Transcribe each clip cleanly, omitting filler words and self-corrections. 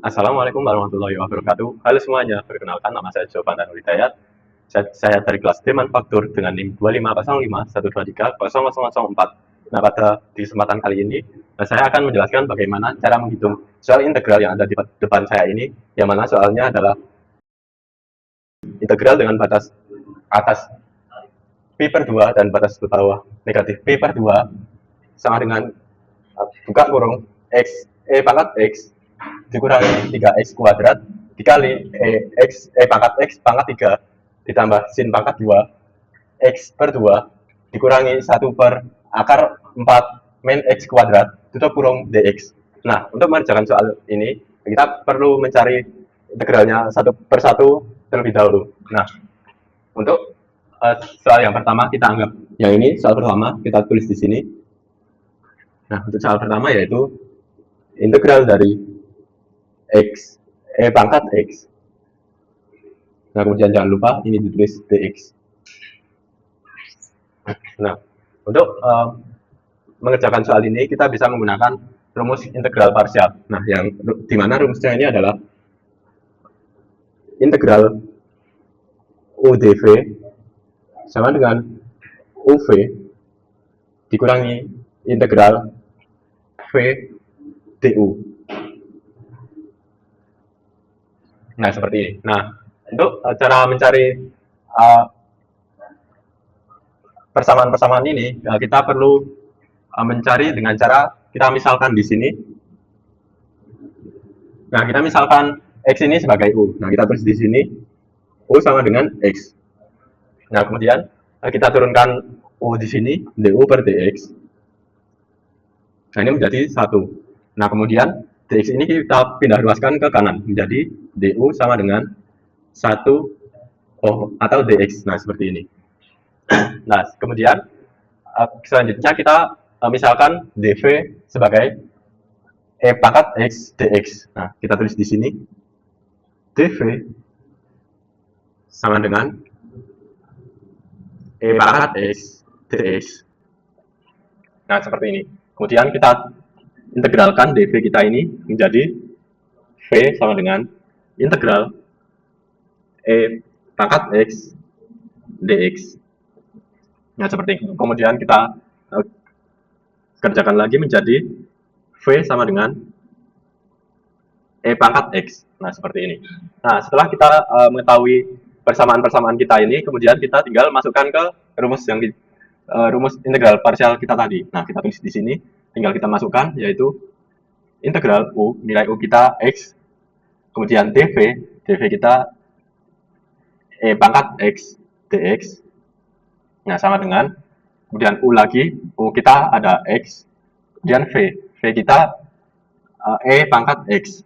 Assalamualaikum warahmatullahi wabarakatuh. Halo semuanya, perkenalkan nama saya Jovan dan Hidayat. Saya dari kelas D Manufaktur dengan NIM 250512300004. Nah, pada di kesempatan kali ini, saya akan menjelaskan bagaimana cara menghitung soal integral yang ada di depan saya ini, yang mana soalnya adalah integral dengan batas atas Pi per 2 dan batas bawah negatif Pi per 2 sama dengan buka kurung X E pangkat X dikurangi 3x kuadrat dikali pangkat x pangkat 3 ditambah sin pangkat 2 x per 2 dikurangi 1 per akar 4 min x kuadrat tutup kurung dx. Nah, untuk mengerjakan soal ini kita perlu mencari integralnya satu per satu terlebih dahulu. Nah, untuk soal yang pertama kita anggap yang ini soal pertama, kita tulis di sini. Nah, untuk soal pertama yaitu integral dari X, pangkat X. Nah, kemudian jangan lupa ini ditulis dx. Nah, untuk mengerjakan soal ini kita bisa menggunakan rumus integral parsial. Nah, yang dimana rumusnya ini adalah integral UdV sama dengan UV dikurangi integral V du. Nah, seperti ini. Nah, untuk cara mencari persamaan-persamaan ini, kita perlu mencari dengan cara kita misalkan di sini. Nah, kita misalkan X ini sebagai U. Nah, kita tulis di sini U sama dengan X. Nah, kemudian kita turunkan U di sini, du per dx. Nah, ini menjadi 1. Nah, kemudian dx ini kita pindah ruaskan ke kanan, menjadi du sama dengan 1 atau dx. Nah, seperti ini. Nah, kemudian selanjutnya kita misalkan dv sebagai pangkat x dx. Nah, kita tulis di sini dv sama dengan pangkat x dx. Nah, seperti ini. Kemudian kita integralkan dv kita ini menjadi v sama dengan integral pangkat x dx. Nah, seperti itu. Kemudian kita kerjakan lagi menjadi v sama dengan pangkat x. Nah, seperti ini. Nah, setelah kita mengetahui persamaan-persamaan kita ini, kemudian kita tinggal masukkan ke rumus yang rumus integral parsial kita tadi. Nah, kita tulis di sini, tinggal kita masukkan, yaitu integral u, nilai u kita x, kemudian dv kita pangkat x dx. Nah, sama dengan, kemudian u lagi, u kita ada x, kemudian v kita pangkat x.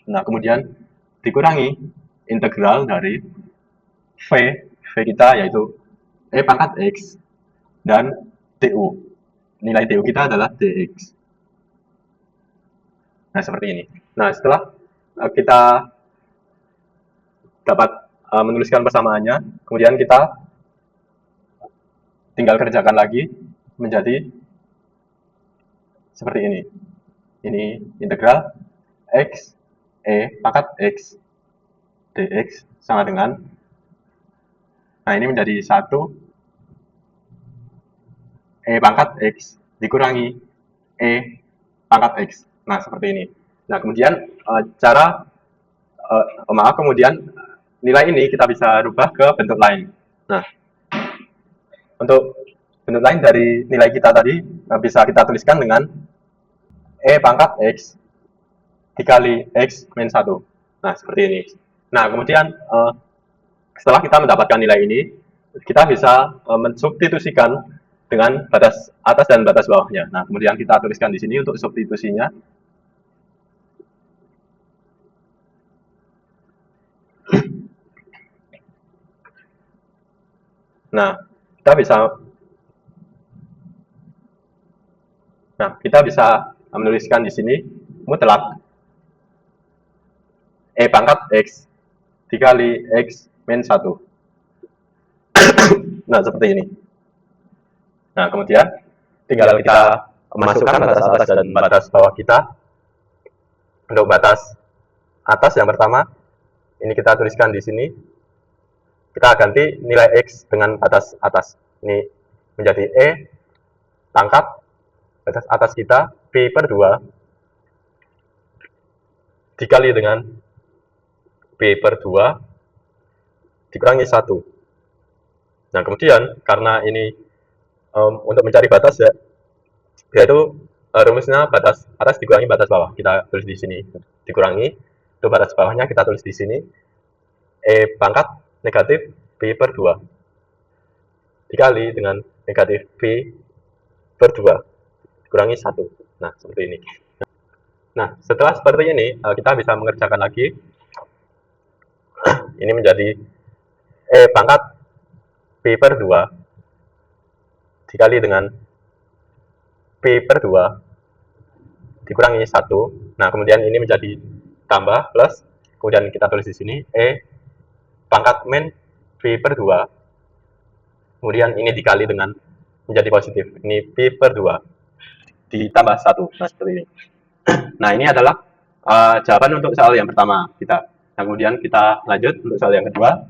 Nah, kemudian dikurangi integral dari v kita yaitu pangkat x dan du. Nilai du kita adalah dx. Nah, seperti ini. Nah, setelah kita dapat menuliskan persamaannya, kemudian kita tinggal kerjakan lagi menjadi seperti ini. Ini integral x pangkat x dx sama dengan, nah ini menjadi 1 pangkat x dikurangi pangkat x. Nah, seperti ini. Nah, kemudian kemudian nilai ini kita bisa rubah ke bentuk lain. Nah, untuk bentuk lain dari nilai kita tadi bisa kita tuliskan dengan pangkat x dikali x min 1. Nah, seperti ini. Nah, kemudian setelah kita mendapatkan nilai ini, kita bisa mensubstitusikan dengan batas atas dan batas bawahnya. Nah, kemudian kita tuliskan di sini untuk substitusinya. Nah, kita bisa menuliskan di sini mutlak pangkat x dikali x min 1. Nah, seperti ini. Nah, kemudian tinggal kita masukkan batas atas dan batas bawah kita. Untuk batas atas yang pertama, ini kita tuliskan di sini. Kita ganti nilai X dengan batas atas. Ini menjadi E pangkat batas atas kita P per 2 dikali dengan P per 2 dikurangi 1. Nah, kemudian karena ini untuk mencari batas ya, yaitu rumusnya batas atas dikurangi batas bawah. Kita tulis di sini dikurangi, itu batas bawahnya kita tulis di sini E pangkat negatif P per 2 dikali dengan negatif P per 2 dikurangi 1. Nah, seperti ini. Nah, setelah seperti ini, kita bisa mengerjakan lagi. Ini menjadi E pangkat P per 2 dikali dengan P per 2 dikurangi 1. Nah, kemudian ini menjadi tambah plus, kemudian kita tulis di sini E pangkat min P per 2, kemudian ini dikali dengan menjadi positif, ini P per 2 ditambah 1. Nah, seperti ini. Nah, ini adalah jawaban untuk soal yang pertama kita. Nah, kemudian kita lanjut untuk soal yang kedua.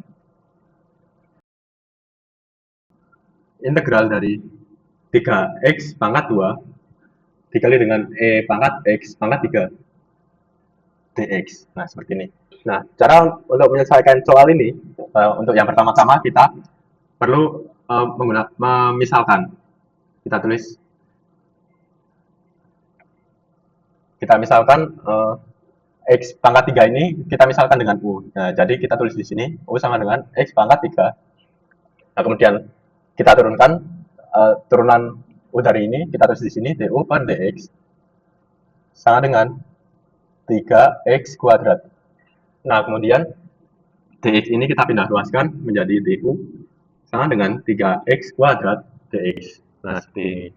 Integral dari 3x pangkat 2 dikali dengan E pangkat x pangkat 3 dx. Nah, seperti ini. Nah, cara untuk menyelesaikan soal ini, untuk yang pertama-tama kita perlu memisalkan. Kita misalkan x pangkat 3 ini kita misalkan dengan U. Nah, jadi kita tulis di sini U sama dengan x pangkat 3. Nah, kemudian kita turunkan turunan U dari ini, kita tulis di sini du per dx sama dengan 3x kuadrat. Nah, kemudian dx ini kita pindah luaskan menjadi du sama dengan 3x kuadrat dx. Nah, seperti ini.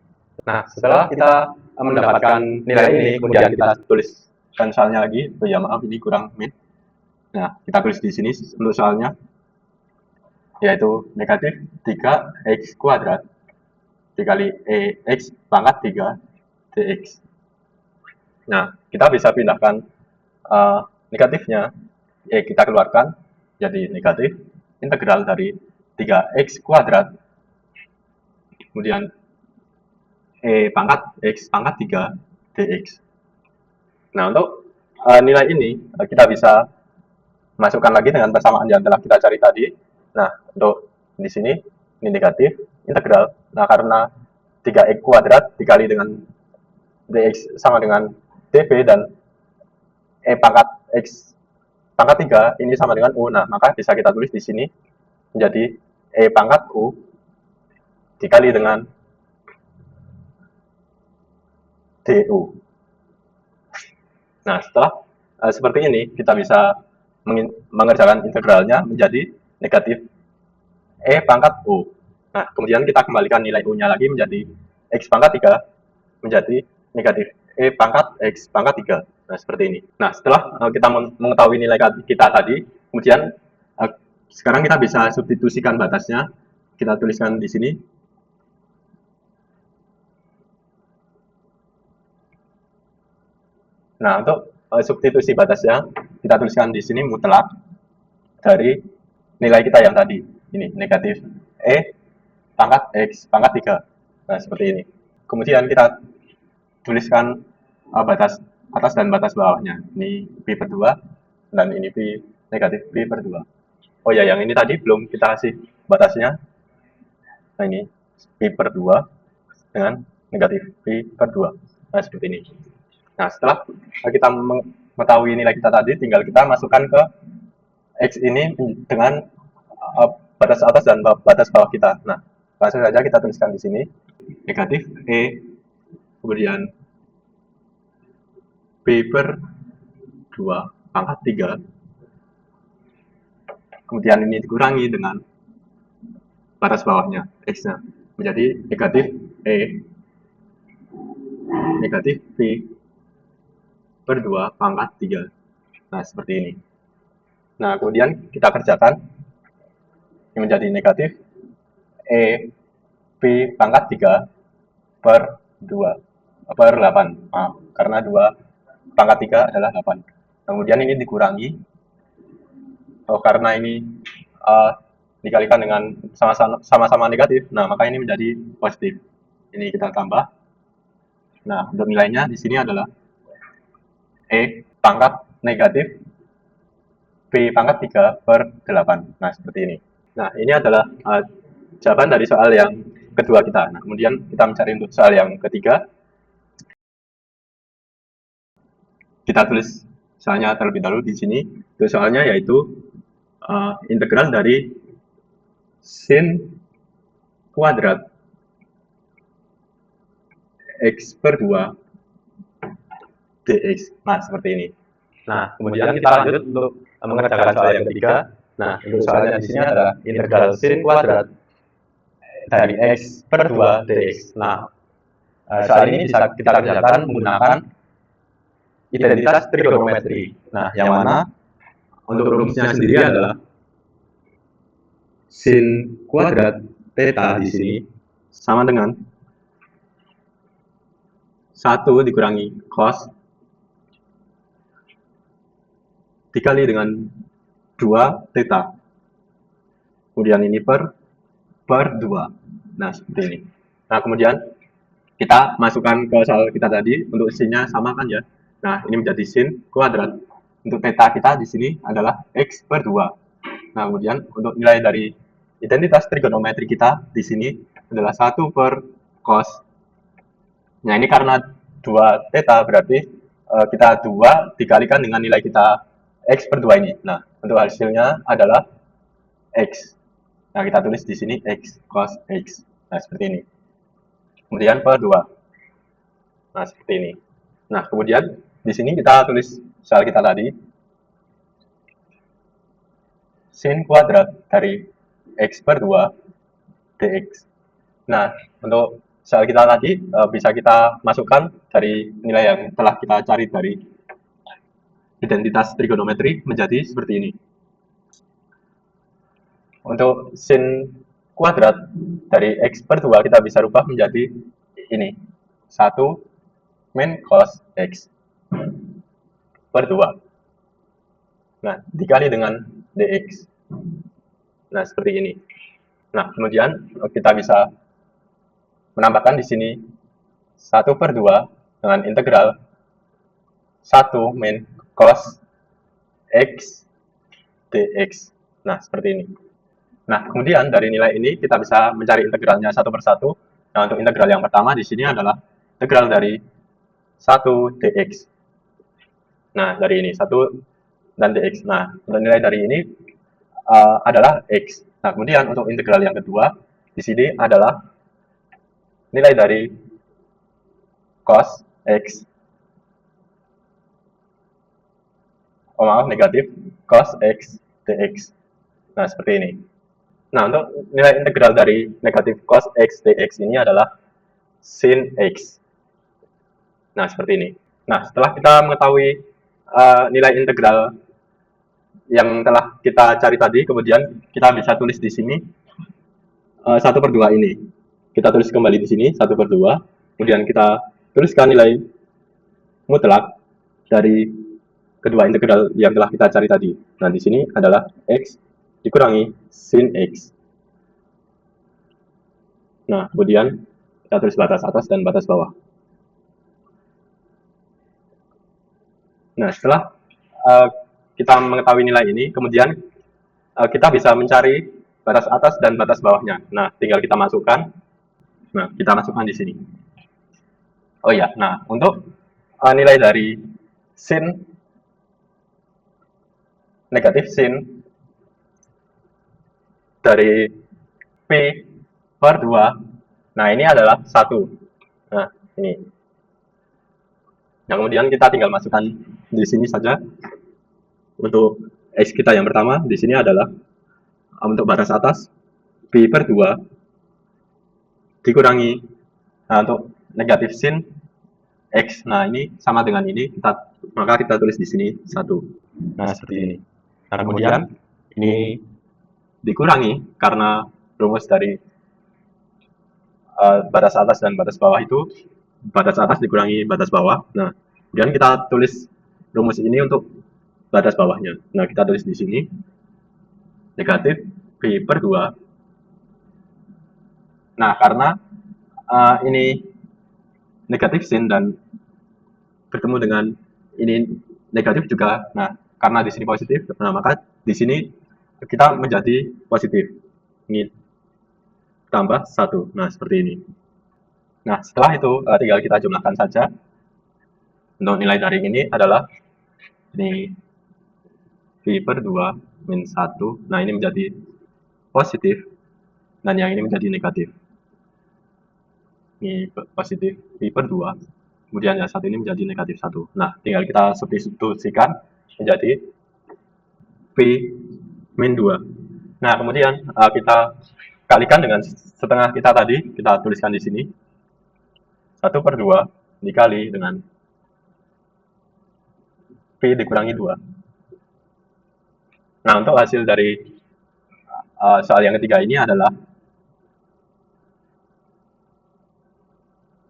Nah, setelah kita mendapatkan nilai ini, kemudian kita tuliskan soalnya lagi. Oh ya, maaf, ini kurang min. Nah, kita tulis di sini untuk soalnya, yaitu negatif 3x kuadrat dikali x pangkat 3 dx. Nah, kita bisa pindahkan negatifnya, kita keluarkan jadi negatif integral dari 3x kuadrat kemudian pangkat x pangkat 3 dx. Nah, untuk nilai ini kita bisa masukkan lagi dengan persamaan yang telah kita cari tadi. Nah, untuk di sini ini negatif integral. Nah, karena 3x kuadrat dikali dengan dx sama dengan dv dan pangkat x pangkat 3 ini sama dengan u. Nah, maka bisa kita tulis di sini menjadi pangkat u dikali dengan du. Nah, setelah seperti ini kita bisa mengerjakan integralnya menjadi negatif pangkat u. Nah, kemudian kita kembalikan nilai u-nya lagi menjadi x pangkat 3 menjadi negatif pangkat x pangkat 3. Nah, seperti ini. Nah, setelah kita mengetahui nilai kita tadi, kemudian sekarang kita bisa substitusikan batasnya. Kita tuliskan di sini. Nah, untuk substitusi batasnya, kita tuliskan di sini mutlak dari nilai kita yang tadi. Ini negatif pangkat x pangkat 3. Nah, seperti ini. Kemudian kita tuliskan batas atas dan batas bawahnya. Ini P per 2 dan ini P negatif P per 2. Oh ya, yang ini tadi belum kita kasih batasnya. Nah, ini P per 2 dengan negatif P per 2. Nah, seperti ini. Nah, setelah kita mengetahui nilai kita tadi, tinggal kita masukkan ke X ini dengan batas atas dan batas bawah kita. Nah, langsung saja kita tuliskan di sini. Negatif kemudian P per 2 pangkat 3. Kemudian ini dikurangi dengan batas bawahnya, X-nya. Menjadi negatif P per 2 pangkat 3. Nah, seperti ini. Nah, kemudian kita kerjakan. Ini menjadi negatif P pangkat 3 per 2 per 8. Maaf, karena 2 pangkat 3 adalah 8. Kemudian ini dikurangi. Oh, karena ini dikalikan dengan sama-sama negatif, nah maka ini menjadi positif. Ini kita tambah. Nah, untuk nilainya di sini adalah E pangkat negatif B pangkat 3/8. Nah, seperti ini. Nah, ini adalah jawaban dari soal yang kedua kita. Nah, kemudian kita mencari untuk soal yang ketiga. Kita tulis soalnya terlebih dahulu di sini. Itu soalnya yaitu integral dari sin kuadrat X/2 dx. Nah, seperti ini. Nah, kemudian kita lanjut untuk mengerjakan soal yang ketiga. Nah, untuk soalnya di sini adalah integral sin kuadrat dari X/2 dx. Nah, soal ini bisa kita kerjakan menggunakan identitas trigonometri. Nah, yang mana untuk rumusnya sendiri adalah sin kuadrat theta di sini sama dengan 1 dikurangi cos dikali dengan 2 theta. Kemudian ini per 2. Nah, seperti ini. Nah, kemudian kita masukkan ke soal kita tadi untuk sinnya sama kan ya. Nah, ini menjadi sin kuadrat. Untuk theta kita di sini adalah X/2. Nah, kemudian untuk nilai dari identitas trigonometri kita di sini adalah 1 per cos. Nah, ini karena 2 theta berarti kita 2 dikalikan dengan nilai kita X/2 ini. Nah, untuk hasilnya adalah X. Nah, kita tulis di sini X cos X. Nah, seperti ini. Kemudian per 2. Nah, seperti ini. Nah, kemudian di sini kita tulis soal kita tadi. Sin kuadrat dari X/2 dx. Nah, untuk soal kita tadi bisa kita masukkan dari nilai yang telah kita cari dari identitas trigonometri menjadi seperti ini. Untuk sin kuadrat dari X/2 kita bisa rubah menjadi ini. 1 min cos X per 2. Nah, dikali dengan dx. Nah, seperti ini. Nah, kemudian kita bisa menambahkan di sini 1 per 2 dengan integral 1 min cos X dx. Nah, seperti ini. Nah, kemudian dari nilai ini kita bisa mencari integralnya satu per satu. Nah, untuk integral yang pertama di sini adalah integral dari 1 dx. Nah, dari ini 1 dan dx. Nah, untuk nilai dari ini adalah x. Nah, kemudian untuk integral yang kedua di sini adalah nilai dari cos x. Oh, maaf, negatif cos x dx. Nah, seperti ini. Nah, untuk nilai integral dari negatif cos x dx ini adalah sin x. Nah, seperti ini. Nah, setelah kita mengetahui nilai integral yang telah kita cari tadi, kemudian kita bisa tulis di sini 1 per 2 ini. Kita tulis kembali di sini 1 per 2. Kemudian kita tuliskan nilai mutlak dari kedua integral yang telah kita cari tadi. Nah, di sini adalah x dikurangi sin x. Nah, kemudian kita tulis batas atas dan batas bawah. Nah, setelah kita mengetahui nilai ini, kemudian kita bisa mencari batas atas dan batas bawahnya. Nah, tinggal kita masukkan. Nah, kita masukkan di sini. Oh iya, nah untuk nilai dari sin negatif sin dari P per 2, nah ini adalah 1. Nah, ini. Nah, kemudian kita tinggal masukkan di sini saja. Untuk X kita yang pertama, di sini adalah untuk batas atas P per 2 dikurangi, nah untuk negatif sin X, nah ini sama dengan ini, maka kita tulis di sini 1. Nah, seperti ini. Nah, kemudian ini dikurangi karena rumus dari batas atas dan batas bawah itu batas atas dikurangi batas bawah. Nah, kemudian kita tulis rumus ini untuk batas bawahnya. Nah, kita tulis di sini negatif P per 2. Nah, karena ini negatif sin dan bertemu dengan ini negatif juga. Nah, karena di sini positif, nah maka di sini kita menjadi positif. Ini tambah 1. Nah, seperti ini. Nah, setelah itu tinggal kita jumlahkan saja. Untuk nilai dari ini adalah ini P per 2 min 1. Nah, ini menjadi positif dan yang ini menjadi negatif. Ini positif P per 2. Kemudian yang satu ini menjadi negatif 1. Nah, tinggal kita substitusikan menjadi P min 2. Nah, kemudian kita kalikan dengan setengah kita tadi, kita tuliskan di sini. 1 per 2 dikali dengan P dikurangi 2. Nah, untuk hasil dari soal yang ketiga ini adalah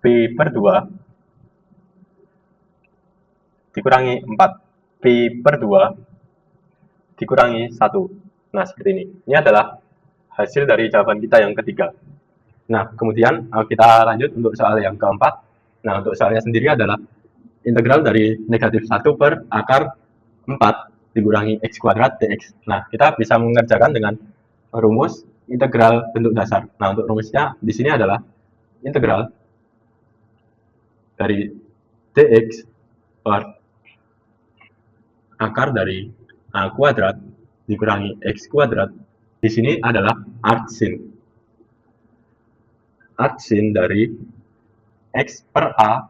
P per 2 dikurangi 4. P per 2 dikurangi 1. Nah, seperti ini. Ini adalah hasil dari jawaban kita yang ketiga. Nah, kemudian kita lanjut untuk soal yang keempat. Nah, untuk soalnya sendiri adalah integral dari negatif 1 per akar 4 dikurangi x kuadrat dx. Nah, kita bisa mengerjakan dengan rumus integral bentuk dasar. Nah, untuk rumusnya di sini adalah integral dari dx per akar dari a kuadrat dikurangi x kuadrat. Di sini adalah arcsin. Arcsin dari x per a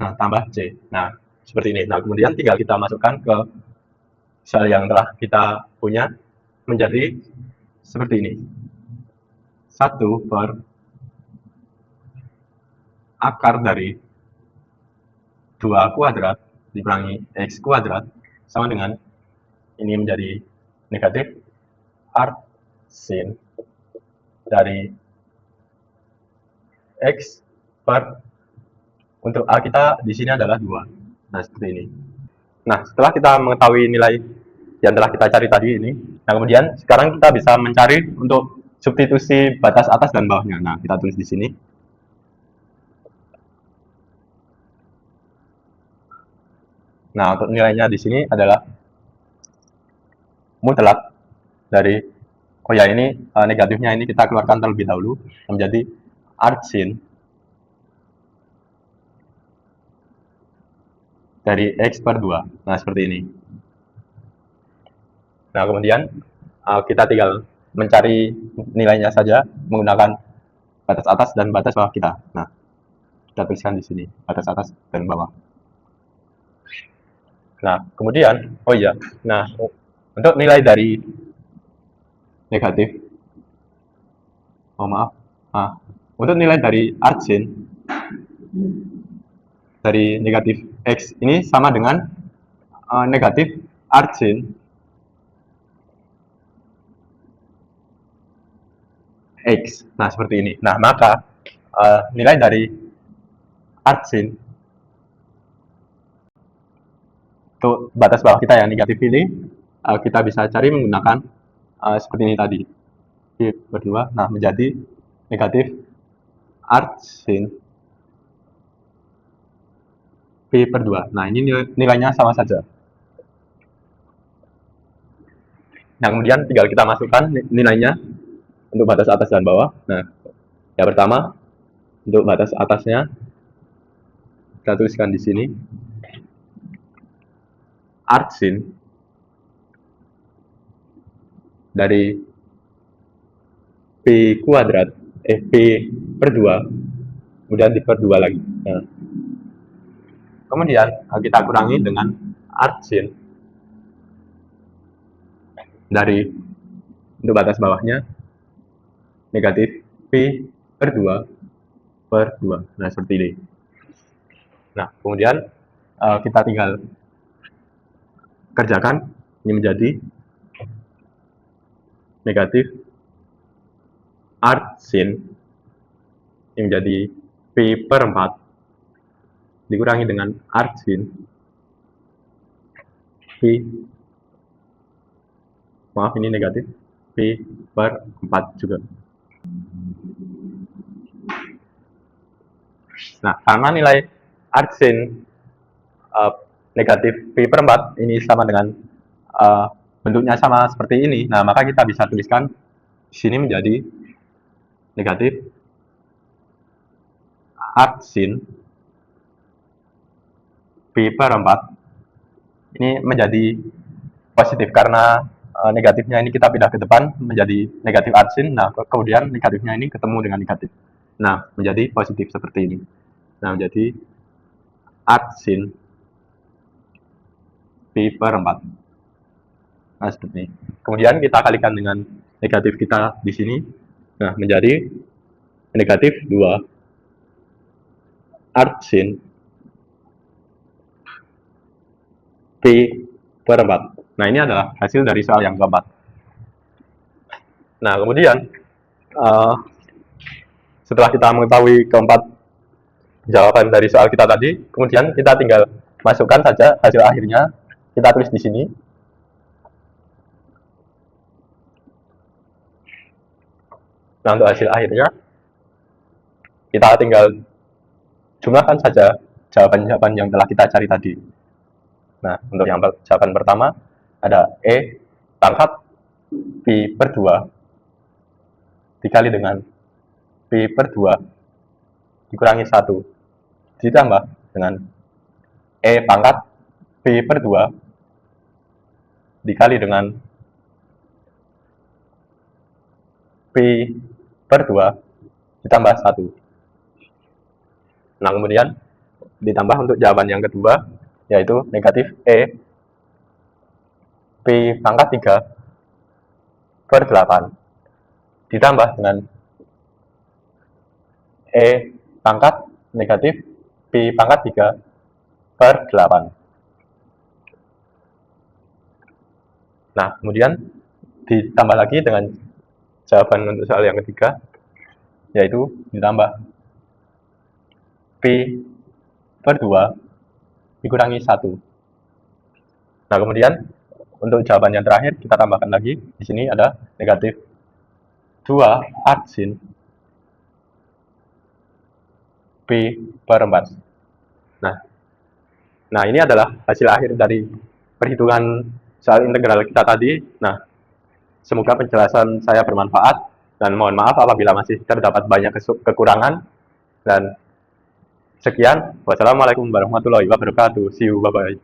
nah, tambah c. Nah, seperti ini. Nah, kemudian tinggal kita masukkan ke sel yang telah kita punya menjadi seperti ini. 1 per akar dari 2 kuadrat dikurangi x kuadrat sama dengan ini menjadi negatif arcsin dari x per untuk a kita di sini adalah 2. Nah, seperti ini. Nah, setelah kita mengetahui nilai yang telah kita cari tadi ini, nah kemudian sekarang kita bisa mencari untuk substitusi batas atas dan bawahnya. Nah, kita tulis di sini. Nah, untuk nilainya di sini adalah mutlak dari ini negatifnya ini kita keluarkan terlebih dahulu menjadi arcsin dari x per 2. Nah, seperti ini. Nah, kemudian kita tinggal mencari nilainya saja menggunakan batas atas dan batas bawah kita. Nah, kita tuliskan di sini batas atas dan bawah. Nah, kemudian, nah untuk nilai dari negatif, untuk nilai dari arcsin dari negatif x ini sama dengan negatif arcsin x. Nah, seperti ini. Nah, maka nilai dari arcsin untuk batas bawah kita yang negatif ini kita bisa cari menggunakan seperti ini tadi. P per 2, nah menjadi negatif arcsin P per 2. Nah, ini nilainya sama saja. Nah, kemudian tinggal kita masukkan nilainya untuk batas atas dan bawah. Nah, yang pertama untuk batas atasnya kita tuliskan di sini arcsin dari P kuadrat P per 2 kemudian di per 2 lagi. Nah, kemudian kita kurangi dengan arcsin dari untuk batas bawahnya negatif P per 2 per 2. Nah, seperti ini. Nah, kemudian kita tinggal kerjakan ini menjadi negatif arcsin ini menjadi P per 4 dikurangi dengan arcsin Pi, maaf ini negatif, Pi per 4 juga. Nah, karena nilai arcsin negatif Pi per 4 ini sama dengan bentuknya sama seperti ini, nah maka kita bisa tuliskan di sini menjadi negatif arcsin Pi per 4 ini menjadi positif karena negatifnya ini kita pindah ke depan menjadi negatif arcsin, nah kemudian negatifnya ini ketemu dengan negatif, nah menjadi positif seperti ini. Nah menjadi arcsin Pi per 4. Nah seperti ini. Kemudian kita kalikan dengan negatif kita di sini, nah menjadi negatif 2 arcsin Pi per 4. Nah ini adalah hasil dari soal yang keempat. Nah kemudian setelah kita mengetahui keempat jawaban dari soal kita tadi, kemudian kita tinggal masukkan saja hasil akhirnya, kita tulis di sini. Nah untuk hasil akhirnya kita tinggal jumlahkan saja jawaban-jawaban yang telah kita cari tadi. Nah untuk yang jawaban pertama ada E pangkat Pi per 2 dikali dengan Pi per 2 dikurangi 1 ditambah dengan E pangkat Pi per 2 dikali dengan Pi per 2 ditambah 1. Nah kemudian ditambah untuk jawaban yang kedua, yaitu negatif E Pi pangkat 3 per 8 ditambah dengan E pangkat negatif Pi pangkat 3 per 8. Nah kemudian ditambah lagi dengan jawaban untuk soal yang ketiga, yaitu ditambah Pi per 2 dikurangi 1. Nah kemudian untuk jawaban yang terakhir kita tambahkan lagi, di sini ada negatif 2 arcsin Pi per 4. Nah ini adalah hasil akhir dari perhitungan soal integral kita tadi. Nah semoga penjelasan saya bermanfaat, dan mohon maaf apabila masih terdapat banyak kekurangan. Dan sekian, wassalamualaikum warahmatullahi wabarakatuh. See you, bye-bye.